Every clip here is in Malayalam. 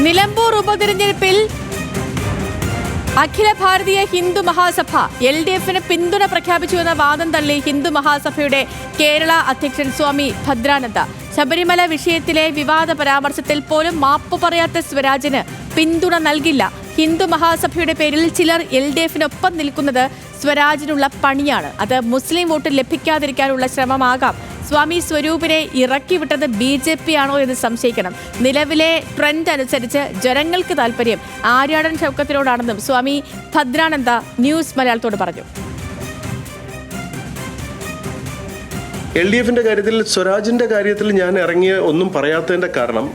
നിലമ്പൂർ ഉപതെരഞ്ഞെടുപ്പിൽ അഖില ഭാരതീയ ഹിന്ദു മഹാസഭ LDFന് പിന്തുണ പ്രഖ്യാപിച്ചുവെന്ന വാദം തള്ളി ഹിന്ദു മഹാസഭയുടെ കേരള അധ്യക്ഷൻ സ്വാമി ഭദ്രാനന്ദ. ശബരിമല വിഷയത്തിലെ വിവാദ പരാമർശത്തിൽ പോലും മാപ്പ് പറയാത്ത സ്വരാജിന് പിന്തുണ നൽകില്ല. ഹിന്ദു മഹാസഭയുടെ പേരിൽ ചിലർ LDFനൊപ്പം നിൽക്കുന്നത് സ്വരാജിനുള്ള പണിയാണ്. അത് മുസ്ലിം വോട്ട് ലഭിക്കാതിരിക്കാനുള്ള ശ്രമമാകാം. സ്വാമി സ്വരൂപിനെ ഇറക്കിവിട്ടത് BJP ആണോ എന്ന് സംശയിക്കണം. നിലവിലെ ട്രെൻഡ് അനുസരിച്ച് ജനങ്ങൾക്ക് താല്പര്യം ആര്യാടൻ ഷൗക്കത്തിനോടാണെന്നും സ്വാമി ഭദ്രാനന്ദ ന്യൂസ് മലയാളത്തോട് പറഞ്ഞു. LDFന്റെ കാര്യത്തിൽ, സ്വരാജിന്റെ കാര്യത്തിൽ ഞാൻ ഇറങ്ങിയ ഒന്നും പറയാത്തതിന്റെ കാരണം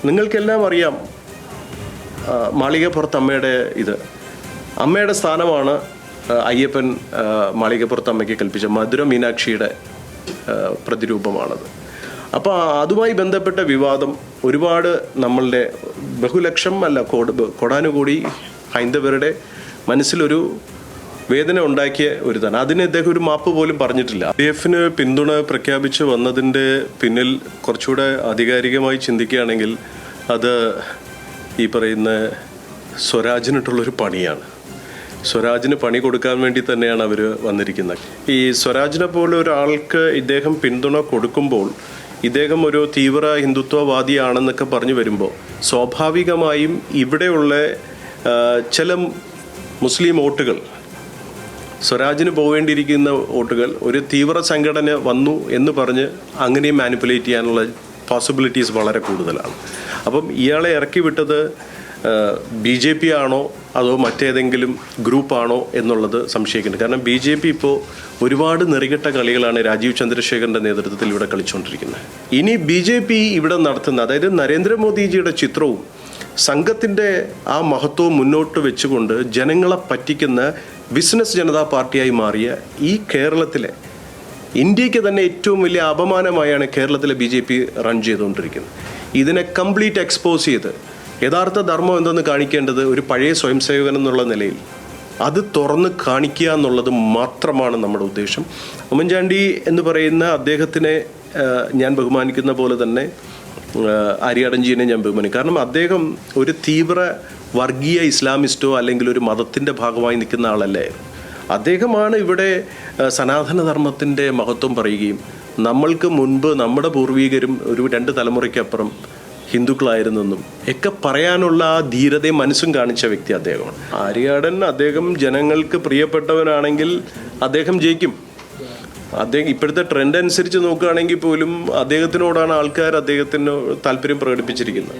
നിങ്ങൾക്കെല്ലാം അറിയാം. മാളികപ്പുറത്ത് അമ്മയുടെ സ്ഥാനമാണ് അയ്യപ്പൻ മാളികപ്പുറത്ത് അമ്മയ്ക്ക് കൽപ്പിച്ച മധുര മീനാക്ഷിയുടെ പ്രതിരൂപമാണത്. അപ്പോൾ അതുമായി ബന്ധപ്പെട്ട വിവാദം ഒരുപാട് നമ്മളുടെ ബഹുലക്ഷം അല്ല കോടാനുകൂടി ഹൈന്ദവരുടെ മനസ്സിലൊരു വേദന ഉണ്ടാക്കിയ ഒരു തന്നെ. അതിന് അദ്ദേഹം ഒരു മാപ്പ് പോലും പറഞ്ഞിട്ടില്ല. LDFന് പിന്തുണ പ്രഖ്യാപിച്ച് വന്നതിൻ്റെ പിന്നിൽ കുറച്ചുകൂടെ ആധികാരികമായി ചിന്തിക്കുകയാണെങ്കിൽ അത് ഈ പറയുന്ന സ്വരാജിനിട്ടുള്ളൊരു പണിയാണ്. സ്വരാജിന് പണി കൊടുക്കാൻ വേണ്ടി തന്നെയാണ് അവർ വന്നിരിക്കുന്നത്. ഈ സ്വരാജിനെ പോലെ ഒരാൾക്ക് ഇദ്ദേഹം പിന്തുണ കൊടുക്കുമ്പോൾ ഇദ്ദേഹം ഒരു തീവ്ര ഹിന്ദുത്വവാദിയാണെന്നൊക്കെ പറഞ്ഞു വരുമ്പോൾ സ്വാഭാവികമായും ഇവിടെയുള്ള ചില മുസ്ലിം വോട്ടുകൾ, സ്വരാജിന് പോവേണ്ടിയിരിക്കുന്ന വോട്ടുകൾ ഒരു തീവ്ര സംഘടന വന്നു എന്ന് പറഞ്ഞ് അങ്ങനെയും മാനിപ്പുലേറ്റ് ചെയ്യാനുള്ള പോസിബിലിറ്റീസ് വളരെ കൂടുതലാണ്. അപ്പം ഇയാളെ ഇറക്കി വിട്ടത് BJP ആണോ അതോ മറ്റേതെങ്കിലും ഗ്രൂപ്പാണോ എന്നുള്ളത് സംശയിക്കുന്നുണ്ട്. കാരണം BJP ഇപ്പോൾ ഒരുപാട് നെറികെട്ട കളികളാണ് രാജീവ് ചന്ദ്രശേഖറിൻ്റെ നേതൃത്വത്തിൽ ഇവിടെ കളിച്ചുകൊണ്ടിരിക്കുന്നത്. ഇനി BJP ഇവിടെ നടത്തുന്ന, അതായത് നരേന്ദ്രമോദിജിയുടെ ചിത്രവും സംഘത്തിൻ്റെ ആ മഹത്വവും മുന്നോട്ട് വെച്ചുകൊണ്ട് ജനങ്ങളെ പറ്റിക്കുന്ന ബിസിനസ് ജനതാ പാർട്ടിയായി മാറിയ ഈ കേരളത്തിലെ, ഇന്ത്യക്ക് തന്നെ ഏറ്റവും വലിയ അപമാനമായാണ് കേരളത്തിലെ BJP റൺ ചെയ്തുകൊണ്ടിരിക്കുന്നത്. ഇതിനെ കംപ്ലീറ്റ് എക്സ്പോസ് ചെയ്ത് യഥാർത്ഥ ധർമ്മം എന്തെന്ന് കാണിക്കേണ്ടത് ഒരു പഴയ സ്വയം സേവകൻ എന്നുള്ള നിലയിൽ അത് തുറന്ന് കാണിക്കുക എന്നുള്ളത് മാത്രമാണ് നമ്മുടെ ഉദ്ദേശം. ഉമ്മൻചാണ്ടി എന്ന് പറയുന്ന അദ്ദേഹത്തിനെ ഞാൻ ബഹുമാനിക്കുന്ന പോലെ തന്നെ ആര്യാടൻജീനെ ഞാൻ ബഹുമാനിക്കും. കാരണം അദ്ദേഹം ഒരു തീവ്ര വർഗീയ ഇസ്ലാമിസ്റ്റോ അല്ലെങ്കിൽ ഒരു മതത്തിൻ്റെ ഭാഗമായി നിൽക്കുന്ന ആളല്ലേ. അദ്ദേഹമാണ് ഇവിടെ സനാതനധർമ്മത്തിൻ്റെ മഹത്വം പറയുകയും നമ്മൾക്ക് മുൻപ് നമ്മുടെ പൂർവികരും ഒരു 2 തലമുറയ്ക്കപ്പുറം ഹിന്ദുക്കളായിരുന്നെന്നും ഒക്കെ പറയാനുള്ള ആ ധീരതയും മനസ്സും കാണിച്ച വ്യക്തി അദ്ദേഹമാണ്. ആര്യാടൻ അദ്ദേഹം ജനങ്ങൾക്ക് പ്രിയപ്പെട്ടവനാണെങ്കിൽ അദ്ദേഹം ജയിക്കും. അദ്ദേഹം ഇപ്പോഴത്തെ ട്രെൻഡ് അനുസരിച്ച് നോക്കുകയാണെങ്കിൽ പോലും അദ്ദേഹത്തിനോടാണ് ആൾക്കാർ അദ്ദേഹത്തിന് താല്പര്യം പ്രകടിപ്പിച്ചിരിക്കുന്നത്.